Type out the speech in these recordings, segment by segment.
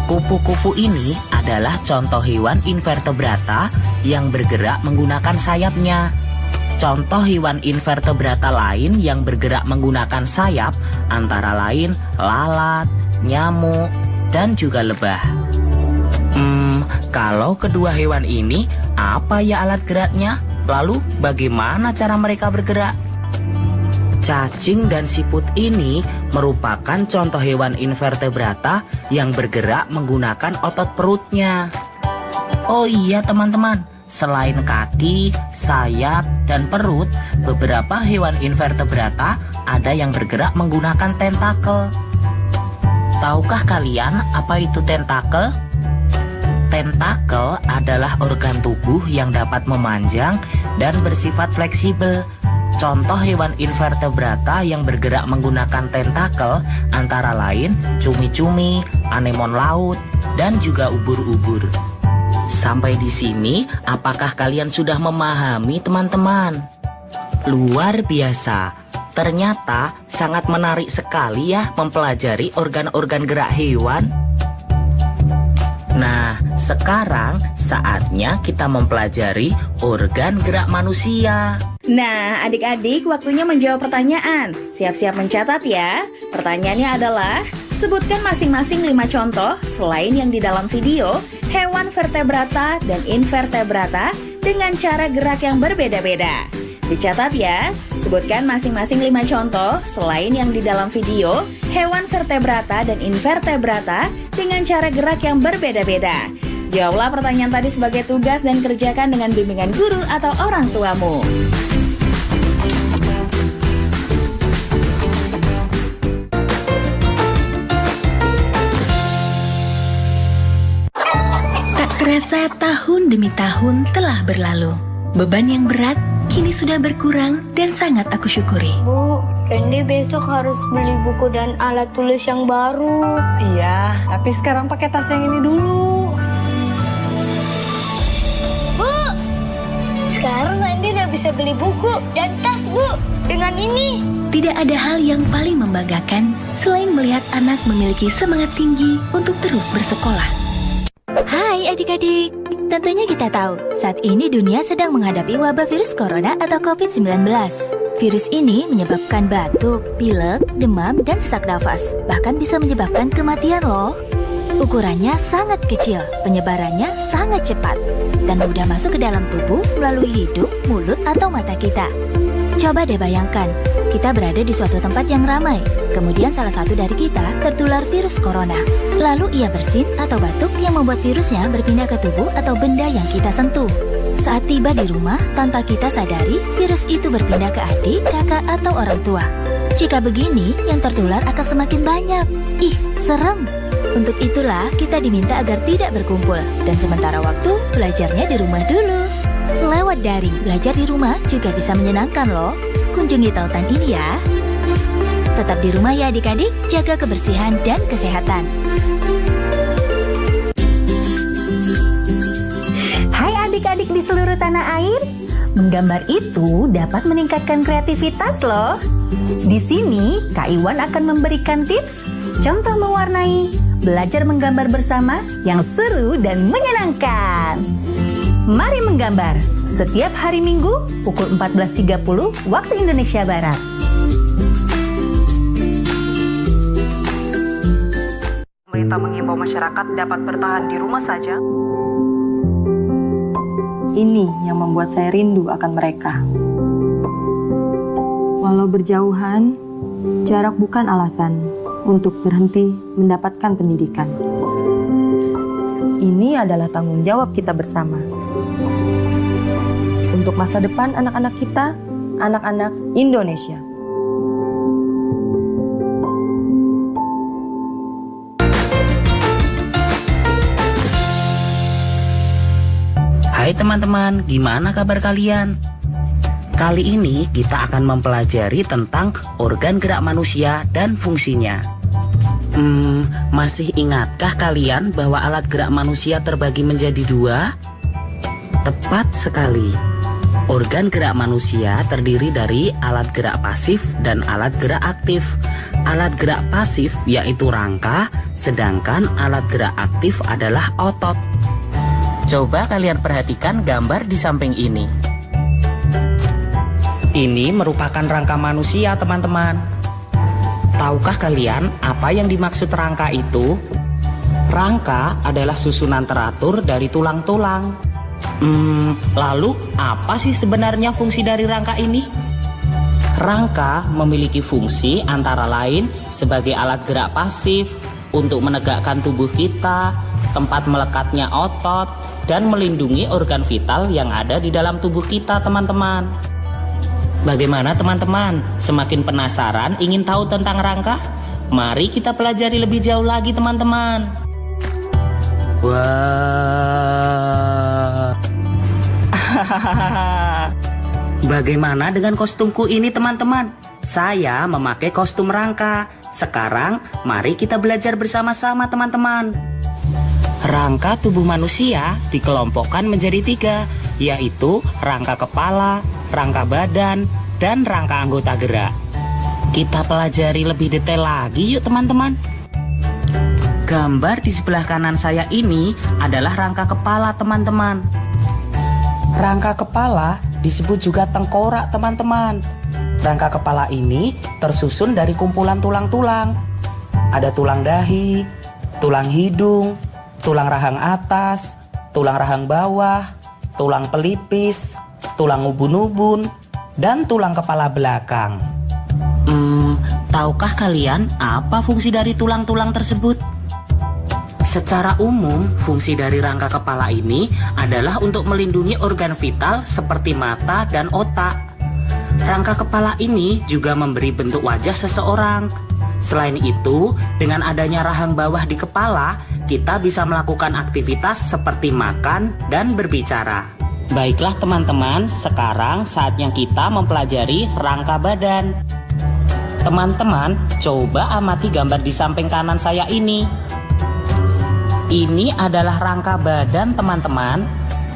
Kupu-kupu ini adalah contoh hewan invertebrata yang bergerak menggunakan sayapnya. Contoh hewan invertebrata lain yang bergerak menggunakan sayap antara lain lalat, nyamuk, dan juga lebah. Kalau kedua hewan ini, apa ya alat geraknya? Lalu bagaimana cara mereka bergerak? Cacing dan siput ini merupakan contoh hewan invertebrata yang bergerak menggunakan otot perutnya. Oh iya teman-teman, selain kaki, sayap, dan perut, beberapa hewan invertebrata ada yang bergerak menggunakan tentakel. Tahukah kalian apa itu tentakel? Tentakel adalah organ tubuh yang dapat memanjang dan bersifat fleksibel. Contoh hewan invertebrata yang bergerak menggunakan tentakel antara lain cumi-cumi, anemon laut, dan juga ubur-ubur. Sampai di sini, apakah kalian sudah memahami teman-teman? Luar biasa. Ternyata sangat menarik sekali ya mempelajari organ-organ gerak hewan. Nah, sekarang saatnya kita mempelajari organ gerak manusia. Nah, adik-adik waktunya menjawab pertanyaan. Siap-siap mencatat ya. Pertanyaannya adalah, sebutkan masing-masing 5 contoh selain yang di dalam video, hewan vertebrata dan invertebrata dengan cara gerak yang berbeda-beda. Dicatat ya, sebutkan masing-masing 5 contoh selain yang di dalam video, hewan vertebrata dan invertebrata dengan cara gerak yang berbeda-beda. Jawablah pertanyaan tadi sebagai tugas dan kerjakan dengan bimbingan guru atau orang tuamu. Tak terasa tahun demi tahun telah berlalu. Beban yang berat kini sudah berkurang dan sangat aku syukuri. Bu, Randy besok harus beli buku dan alat tulis yang baru. Iya, tapi sekarang pakai tas yang ini dulu. Bu, sekarang Randy udah bisa beli buku dan tas, Bu. Dengan ini. Tidak ada hal yang paling membanggakan selain melihat anak memiliki semangat tinggi untuk terus bersekolah. Hai adik-adik, tentunya kita tahu saat ini dunia sedang menghadapi wabah virus corona atau COVID-19. Virus ini menyebabkan batuk, pilek, demam, dan sesak nafas. Bahkan bisa menyebabkan kematian loh. Ukurannya sangat kecil, penyebarannya sangat cepat, dan mudah masuk ke dalam tubuh melalui hidung, mulut, atau mata kita. Coba deh bayangkan, kita berada di suatu tempat yang ramai, kemudian salah satu dari kita tertular virus corona. Lalu ia bersin atau batuk yang membuat virusnya berpindah ke tubuh atau benda yang kita sentuh. Saat tiba di rumah, tanpa kita sadari, virus itu berpindah ke adik, kakak, atau orang tua. Jika begini, yang tertular akan semakin banyak. Ih, serem! Untuk itulah kita diminta agar tidak berkumpul, dan sementara waktu, belajarnya di rumah dulu. Lewat daring, belajar di rumah juga bisa menyenangkan loh. Kunjungi tautan ini ya. Tetap di rumah ya adik-adik, jaga kebersihan dan kesehatan. Hai adik-adik di seluruh tanah air, menggambar itu dapat meningkatkan kreativitas loh. Di sini, Kak Iwan akan memberikan tips, contoh mewarnai, belajar menggambar bersama yang seru dan menyenangkan. Mari menggambar, setiap hari Minggu pukul 14.30 waktu Indonesia Barat. Pemerintah mengimbau masyarakat dapat bertahan di rumah saja. Ini yang membuat saya rindu akan mereka. Walau berjauhan, jarak bukan alasan untuk berhenti mendapatkan pendidikan. Ini adalah tanggung jawab kita bersama. Untuk masa depan anak-anak kita, anak-anak Indonesia. Hai teman-teman, gimana kabar kalian? Kali ini kita akan mempelajari tentang organ gerak manusia dan fungsinya. Masih ingatkah kalian bahwa alat gerak manusia terbagi menjadi 2? Tepat sekali. Organ gerak manusia terdiri dari alat gerak pasif dan alat gerak aktif. Alat gerak pasif yaitu rangka, sedangkan alat gerak aktif adalah otot. Coba kalian perhatikan gambar di samping ini. Ini merupakan rangka manusia, teman-teman. Tahukah kalian apa yang dimaksud rangka itu? Rangka adalah susunan teratur dari tulang-tulang. Lalu apa sih sebenarnya fungsi dari rangka ini? Rangka memiliki fungsi antara lain sebagai alat gerak pasif untuk menegakkan tubuh kita, tempat melekatnya otot, dan melindungi organ vital yang ada di dalam tubuh kita, teman-teman. Bagaimana teman-teman? Semakin penasaran ingin tahu tentang rangka? Mari kita pelajari lebih jauh lagi, teman-teman. Wah. Bagaimana dengan kostumku ini, teman-teman? Saya memakai kostum rangka. Sekarang mari kita belajar bersama-sama, teman-teman. Rangka tubuh manusia dikelompokkan menjadi 3, yaitu rangka kepala, rangka badan, dan rangka anggota gerak. Kita pelajari lebih detail lagi yuk, teman-teman. Gambar di sebelah kanan saya ini adalah rangka kepala, teman-teman. Rangka kepala disebut juga tengkorak, teman-teman. Rangka kepala ini tersusun dari kumpulan tulang-tulang. Ada tulang dahi, tulang hidung, tulang rahang atas, tulang rahang bawah, tulang pelipis, tulang ubun-ubun, dan tulang kepala belakang. Tahukah kalian apa fungsi dari tulang-tulang tersebut? Secara umum, fungsi dari rangka kepala ini adalah untuk melindungi organ vital seperti mata dan otak. Rangka kepala ini juga memberi bentuk wajah seseorang. Selain itu, dengan adanya rahang bawah di kepala, kita bisa melakukan aktivitas seperti makan dan berbicara. Baiklah teman-teman, sekarang saatnya kita mempelajari rangka badan. Teman-teman, coba amati gambar di samping kanan saya ini. Ini adalah rangka badan, teman-teman.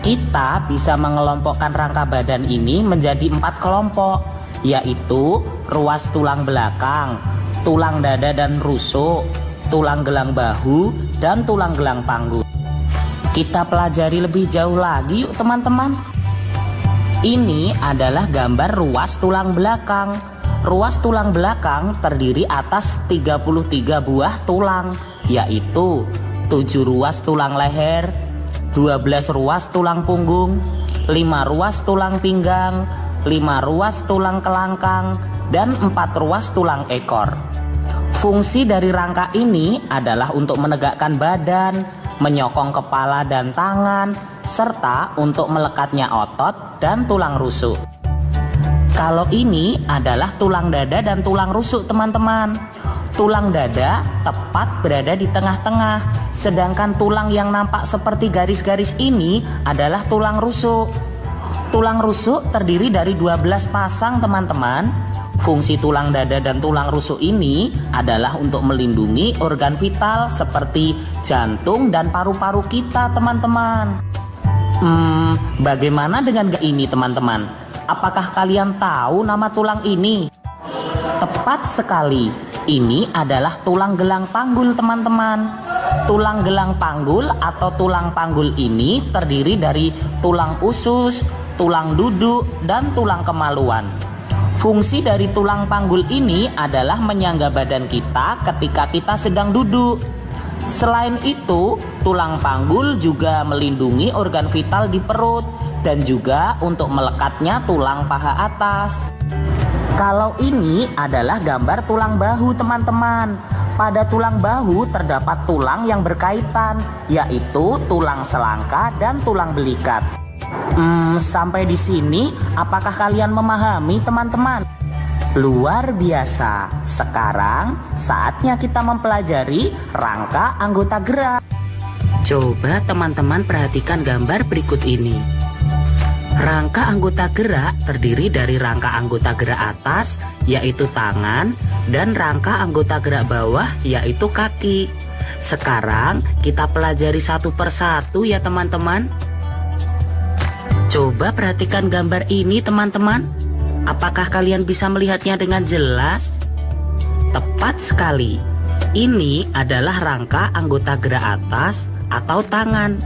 Kita bisa mengelompokkan rangka badan ini menjadi 4 kelompok, yaitu ruas tulang belakang, tulang dada dan rusuk, tulang gelang bahu, dan tulang gelang panggul. Kita pelajari lebih jauh lagi yuk, teman-teman. Ini adalah gambar ruas tulang belakang. Ruas tulang belakang terdiri atas 33 buah tulang, yaitu 7 ruas tulang leher, 12 ruas tulang punggung, 5 ruas tulang pinggang, 5 ruas tulang kelangkang, dan 4 ruas tulang ekor. Fungsi dari rangka ini adalah untuk menegakkan badan, menyokong kepala dan tangan, serta untuk melekatnya otot dan tulang rusuk. Kalau ini adalah tulang dada dan tulang rusuk, teman-teman. Tulang dada tepat berada di tengah-tengah, sedangkan tulang yang nampak seperti garis-garis ini adalah tulang rusuk. Tulang rusuk terdiri dari 12 pasang, teman-teman. Fungsi tulang dada dan tulang rusuk ini adalah untuk melindungi organ vital seperti jantung dan paru-paru kita, teman-teman. Bagaimana dengan ini, teman-teman? Apakah kalian tahu nama tulang ini? Tepat sekali. Ini adalah tulang gelang panggul, teman-teman. Tulang gelang panggul atau tulang panggul ini terdiri dari tulang usus, tulang duduk, dan tulang kemaluan. Fungsi dari tulang panggul ini adalah menyangga badan kita ketika kita sedang duduk. Selain itu, tulang panggul juga melindungi organ vital di perut dan juga untuk melekatnya tulang paha atas. Kalau ini adalah gambar tulang bahu, teman-teman. Pada tulang bahu terdapat tulang yang berkaitan, yaitu tulang selangka dan tulang belikat. Sampai di sini, apakah kalian memahami, teman-teman? Luar biasa. Sekarang saatnya kita mempelajari rangka anggota gerak. Coba teman-teman perhatikan gambar berikut ini. Rangka anggota gerak terdiri dari rangka anggota gerak atas, yaitu tangan, dan rangka anggota gerak bawah, yaitu kaki. Sekarang kita pelajari satu persatu ya, teman-teman. Coba perhatikan gambar ini teman-teman. Apakah kalian bisa melihatnya dengan jelas? Tepat sekali. Ini adalah rangka anggota gerak atas atau tangan.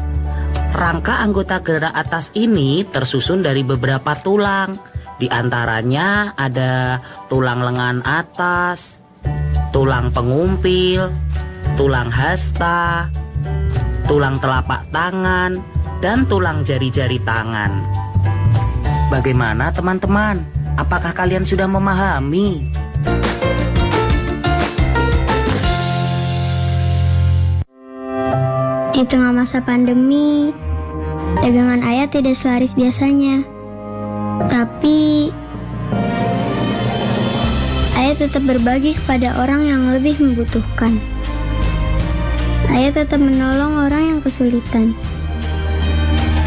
Rangka anggota gerak atas ini tersusun dari beberapa tulang. Di antaranya ada tulang lengan atas, tulang pengumpil, tulang hasta, tulang telapak tangan, dan tulang jari-jari tangan. Bagaimana teman-teman? Apakah kalian sudah memahami? Di tengah masa pandemi, dagangan ayah tidak selaris biasanya. Tapi ayah tetap berbagi kepada orang yang lebih membutuhkan. Ayah tetap menolong orang yang kesulitan.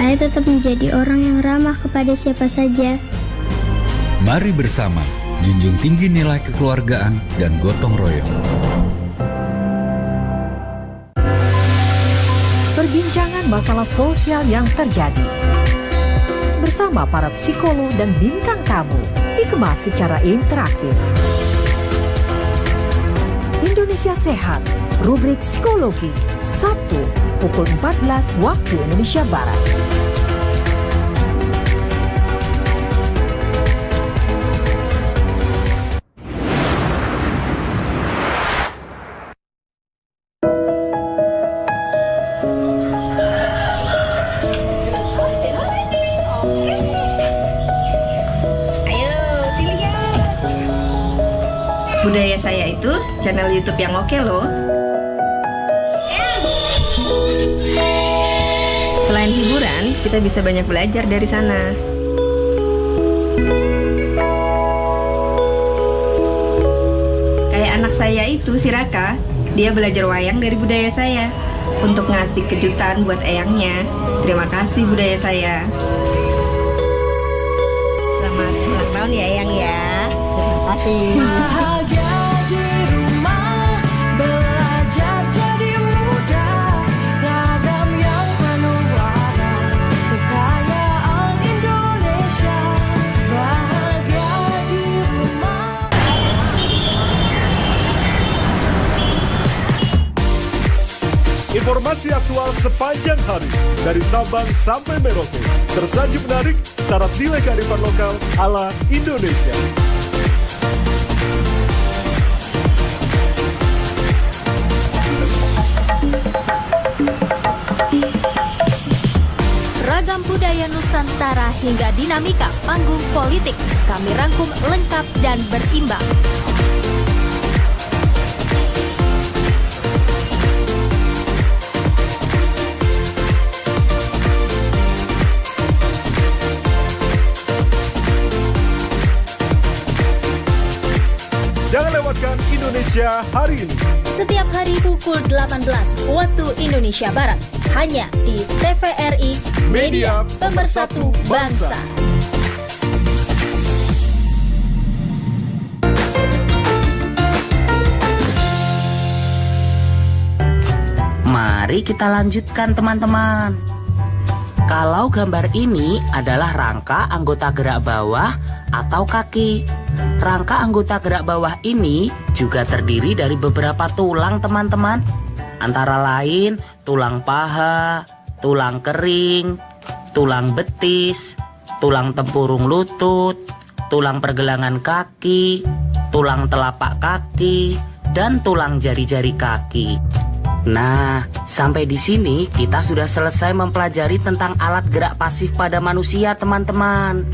Ayah tetap menjadi orang yang ramah kepada siapa saja. Mari bersama junjung tinggi nilai kekeluargaan dan gotong royong. Perbincangan masalah sosial yang terjadi bersama para psikolog dan bintang tamu dikemas secara interaktif. Indonesia Sehat, rubrik psikologi, Sabtu pukul 14 waktu Indonesia Barat. Budaya Saya itu channel YouTube yang oke loh. Selain hiburan, kita bisa banyak belajar dari sana. Kayak anak saya itu, si Raka, dia belajar wayang dari Budaya Saya untuk ngasih kejutan buat eyangnya. Terima kasih Budaya Saya. Selamat ulang tahun ya Eyang ya. Terima kasih. Informasi aktual sepanjang hari dari Sabang sampai Merauke. Tersaji menarik, syarat nilai kearifan lokal ala Indonesia. Ragam budaya Nusantara hingga dinamika panggung politik kami rangkum lengkap dan berimbang. Jangan lewatkan Indonesia Hari Ini. Setiap hari pukul 18 waktu Indonesia Barat. Hanya di TVRI Media Pemersatu Bangsa. Mari kita lanjutkan teman-teman. Kalau gambar ini adalah rangka anggota gerak bawah atau kaki. Rangka anggota gerak bawah ini juga terdiri dari beberapa tulang teman-teman. Antara lain tulang paha, tulang kering, tulang betis, tulang tempurung lutut, tulang pergelangan kaki, tulang telapak kaki, dan tulang jari-jari kaki. Nah, sampai di sini kita sudah selesai mempelajari tentang alat gerak pasif pada manusia, teman-teman.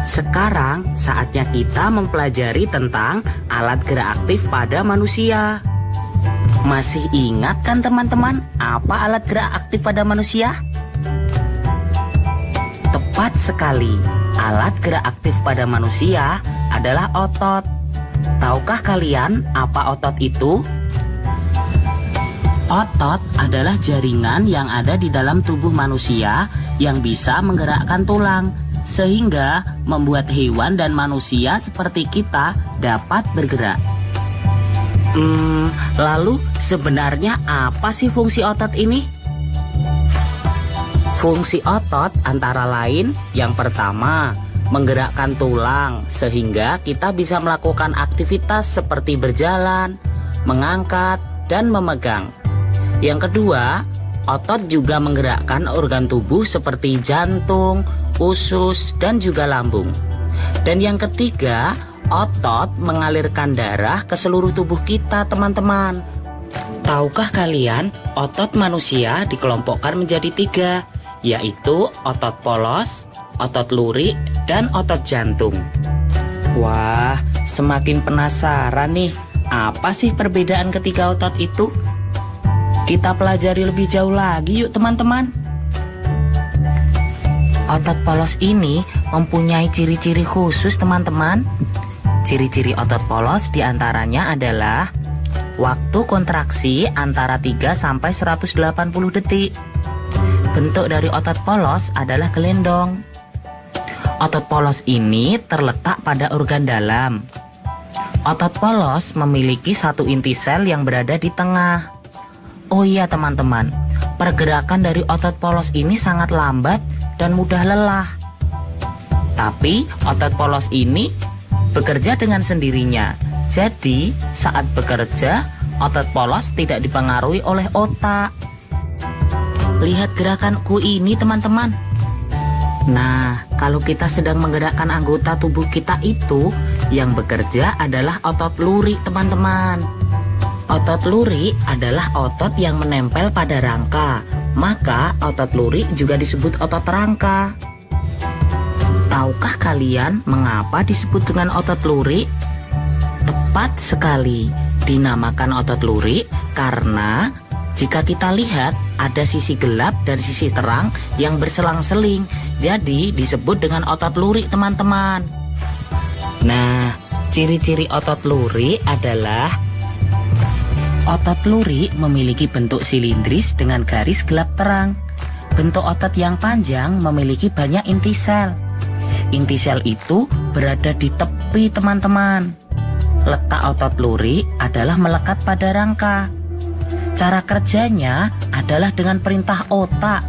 Sekarang saatnya kita mempelajari tentang alat gerak aktif pada manusia. Masih ingat kan teman-teman apa alat gerak aktif pada manusia? Tepat sekali, alat gerak aktif pada manusia adalah otot. Tahukah kalian apa otot itu? Otot adalah jaringan yang ada di dalam tubuh manusia yang bisa menggerakkan tulang, sehingga membuat hewan dan manusia seperti kita dapat bergerak. Lalu sebenarnya apa sih fungsi otot ini? Fungsi otot antara lain yang pertama, menggerakkan tulang sehingga kita bisa melakukan aktivitas seperti berjalan, mengangkat, dan memegang. Yang kedua, otot juga menggerakkan organ tubuh seperti jantung, usus, dan juga lambung. Dan yang ketiga, otot mengalirkan darah ke seluruh tubuh kita, teman-teman. Tahukah kalian, otot manusia dikelompokkan menjadi 3, yaitu otot polos, otot lurik, dan otot jantung. Wah, semakin penasaran nih, apa sih perbedaan ketiga otot itu? Kita pelajari lebih jauh lagi yuk teman-teman. Otot polos ini mempunyai ciri-ciri khusus teman-teman. Ciri-ciri otot polos diantaranya adalah waktu kontraksi antara 3 sampai 180 detik. Bentuk dari otot polos adalah gelendong. Otot polos ini terletak pada organ dalam. Otot polos memiliki satu inti sel yang berada di tengah. Oh iya teman-teman, pergerakan dari otot polos ini sangat lambat dan mudah lelah. Tapi otot polos ini bekerja dengan sendirinya. Jadi saat bekerja, otot polos tidak dipengaruhi oleh otak. Lihat gerakanku ini teman-teman. Nah, kalau kita sedang menggerakkan anggota tubuh kita itu, yang bekerja adalah otot lurik teman-teman. Otot lurik adalah otot yang menempel pada rangka. Maka otot lurik juga disebut otot rangka. Tahukah kalian mengapa disebut dengan otot lurik? Tepat sekali, dinamakan otot lurik karena jika kita lihat ada sisi gelap dan sisi terang yang berselang-seling. Jadi disebut dengan otot lurik teman-teman. Nah, ciri-ciri otot lurik adalah otot lurik memiliki bentuk silindris dengan garis gelap terang. Bentuk otot yang panjang memiliki banyak inti sel. Inti sel itu berada di tepi teman-teman. Letak otot lurik adalah melekat pada rangka. Cara kerjanya adalah dengan perintah otak.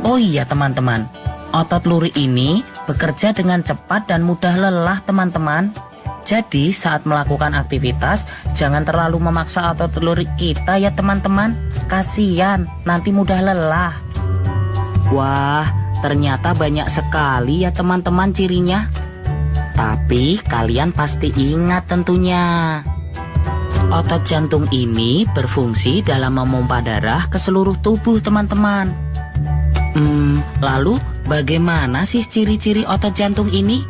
Oh iya teman-teman, otot lurik ini bekerja dengan cepat dan mudah lelah teman-teman. Jadi saat melakukan aktivitas, jangan terlalu memaksa otot lurik kita ya teman-teman. Kasian, nanti mudah lelah. Wah, ternyata banyak sekali ya teman-teman cirinya. Tapi kalian pasti ingat tentunya. Otot jantung ini berfungsi dalam memompa darah ke seluruh tubuh teman-teman. Lalu bagaimana sih ciri-ciri otot jantung ini?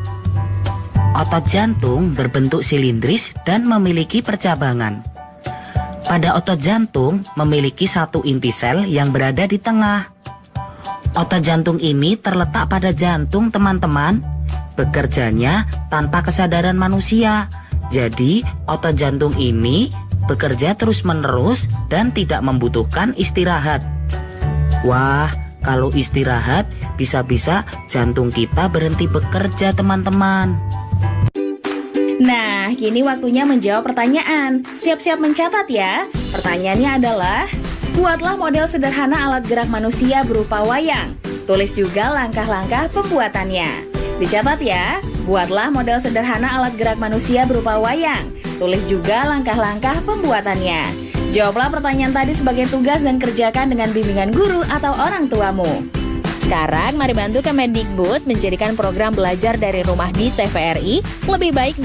Otot jantung berbentuk silindris dan memiliki percabangan. Pada otot jantung memiliki satu inti sel yang berada di tengah. Otot jantung ini terletak pada jantung teman-teman. Bekerjanya tanpa kesadaran manusia. Jadi otot jantung ini bekerja terus-menerus dan tidak membutuhkan istirahat. Wah, kalau istirahat bisa-bisa jantung kita berhenti bekerja teman-teman. Nah, kini waktunya menjawab pertanyaan. Siap-siap mencatat ya. Pertanyaannya adalah, buatlah model sederhana alat gerak manusia berupa wayang. Tulis juga langkah-langkah pembuatannya. Dicatat ya, buatlah model sederhana alat gerak manusia berupa wayang. Tulis juga langkah-langkah pembuatannya. Jawablah pertanyaan tadi sebagai tugas dan kerjakan dengan bimbingan guru atau orang tuamu. Sekarang mari bantu Kemendikbud menjadikan program belajar dari rumah di TVRI lebih baik dan